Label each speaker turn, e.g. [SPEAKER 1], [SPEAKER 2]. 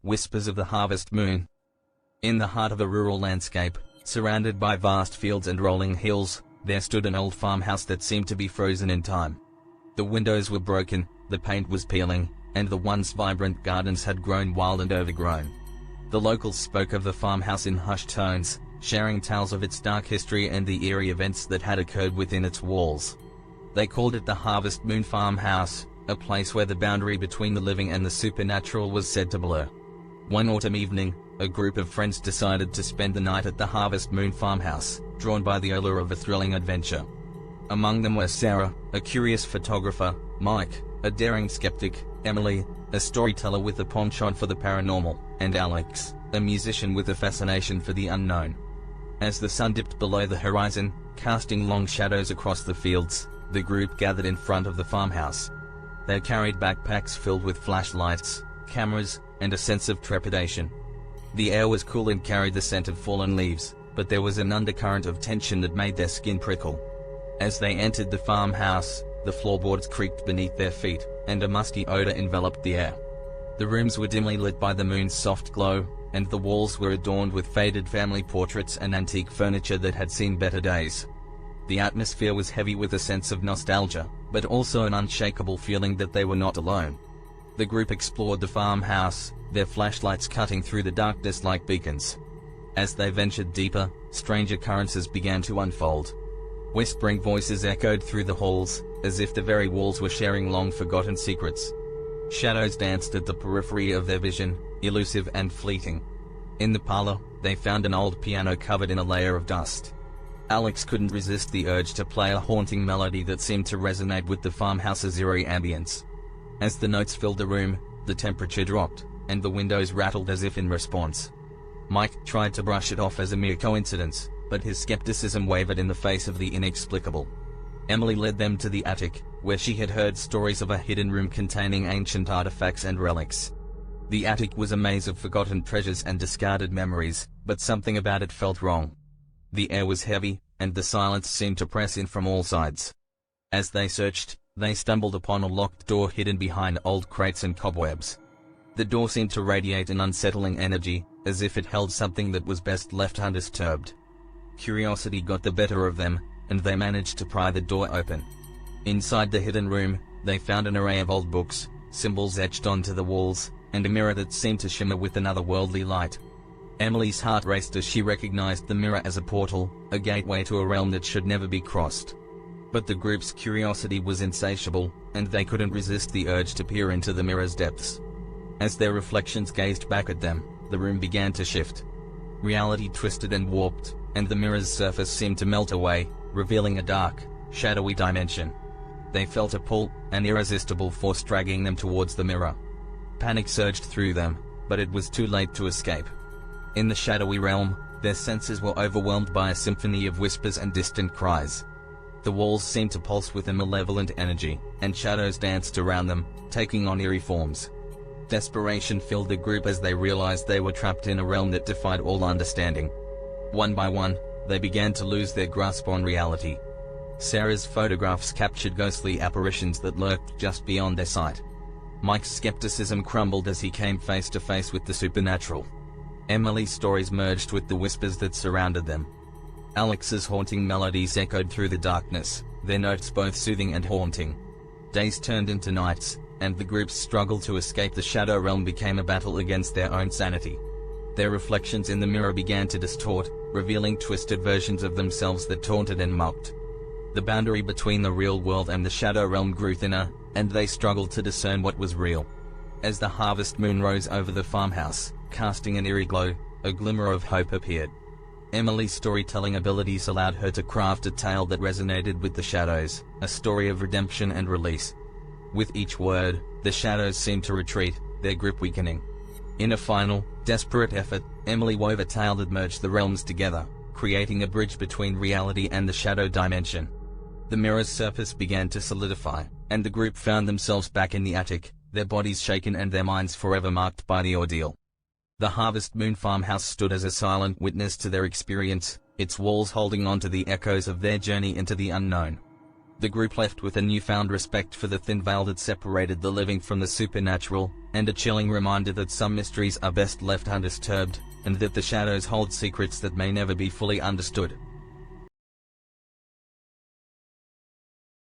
[SPEAKER 1] Whispers of the Harvest Moon. In the heart of a rural landscape, surrounded by vast fields and rolling hills, there stood an old farmhouse that seemed to be frozen in time. The windows were broken, the paint was peeling, and the once vibrant gardens had grown wild and overgrown. The locals spoke of the farmhouse in hushed tones, sharing tales of its dark history and the eerie events that had occurred within its walls. They called it the Harvest Moon Farmhouse, a place where the boundary between the living and the supernatural was said to blur. One autumn evening, a group of friends decided to spend the night at the Harvest Moon Farmhouse, drawn by the allure of a thrilling adventure. Among them were Sarah, a curious photographer, Mike, a daring skeptic, Emily, a storyteller with a penchant for the paranormal, and Alex, a musician with a fascination for the unknown. As the sun dipped below the horizon, casting long shadows across the fields, the group gathered in front of the farmhouse. They carried backpacks filled with flashlights, cameras, and a sense of trepidation. The air was cool and carried the scent of fallen leaves, but there was an undercurrent of tension that made their skin prickle. As they entered the farmhouse, the floorboards creaked beneath their feet, and a musty odor enveloped the air. The rooms were dimly lit by the moon's soft glow, and the walls were adorned with faded family portraits and antique furniture that had seen better days. The atmosphere was heavy with a sense of nostalgia, but also an unshakable feeling that they were not alone. The group explored the farmhouse, their flashlights cutting through the darkness like beacons. As they ventured deeper, strange occurrences began to unfold. Whispering voices echoed through the halls, as if the very walls were sharing long-forgotten secrets. Shadows danced at the periphery of their vision, elusive and fleeting. In the parlor, they found an old piano covered in a layer of dust. Alex couldn't resist the urge to play a haunting melody that seemed to resonate with the farmhouse's eerie ambience. As the notes filled the room, the temperature dropped, and the windows rattled as if in response. Mike tried to brush it off as a mere coincidence, but his skepticism wavered in the face of the inexplicable. Emily led them to the attic, where she had heard stories of a hidden room containing ancient artifacts and relics. The attic was a maze of forgotten treasures and discarded memories, but something about it felt wrong. The air was heavy, and the silence seemed to press in from all sides. As they searched, they stumbled upon a locked door hidden behind old crates and cobwebs. The door seemed to radiate an unsettling energy, as if it held something that was best left undisturbed. Curiosity got the better of them, and they managed to pry the door open. Inside the hidden room, they found an array of old books, symbols etched onto the walls, and a mirror that seemed to shimmer with an otherworldly light. Emily's heart raced as she recognized the mirror as a portal, a gateway to a realm that should never be crossed. But the group's curiosity was insatiable, and they couldn't resist the urge to peer into the mirror's depths. As their reflections gazed back at them, the room began to shift. Reality twisted and warped, and the mirror's surface seemed to melt away, revealing a dark, shadowy dimension. They felt a pull, an irresistible force dragging them towards the mirror. Panic surged through them, but it was too late to escape. In the shadowy realm, their senses were overwhelmed by a symphony of whispers and distant cries. The walls seemed to pulse with a malevolent energy, and shadows danced around them, taking on eerie forms. Desperation filled the group as they realized they were trapped in a realm that defied all understanding. One by one, they began to lose their grasp on reality. Sarah's photographs captured ghostly apparitions that lurked just beyond their sight. Mike's skepticism crumbled as he came face to face with the supernatural. Emily's stories merged with the whispers that surrounded them. Alex's haunting melodies echoed through the darkness, their notes both soothing and haunting. Days turned into nights, and the group's struggle to escape the shadow realm became a battle against their own sanity. Their reflections in the mirror began to distort, revealing twisted versions of themselves that taunted and mocked. The boundary between the real world and the shadow realm grew thinner, and they struggled to discern what was real. As the harvest moon rose over the farmhouse, casting an eerie glow, a glimmer of hope appeared. Emily's storytelling abilities allowed her to craft a tale that resonated with the shadows, a story of redemption and release. With each word, the shadows seemed to retreat, their grip weakening. In a final, desperate effort, Emily wove a tale that merged the realms together, creating a bridge between reality and the shadow dimension. The mirror's surface began to solidify, and the group found themselves back in the attic, their bodies shaken and their minds forever marked by the ordeal. The Harvest Moon Farmhouse stood as a silent witness to their experience, its walls holding on to the echoes of their journey into the unknown. The group left with a newfound respect for the thin veil that separated the living from the supernatural, and a chilling reminder that some mysteries are best left undisturbed, and that the shadows hold secrets that may never be fully understood.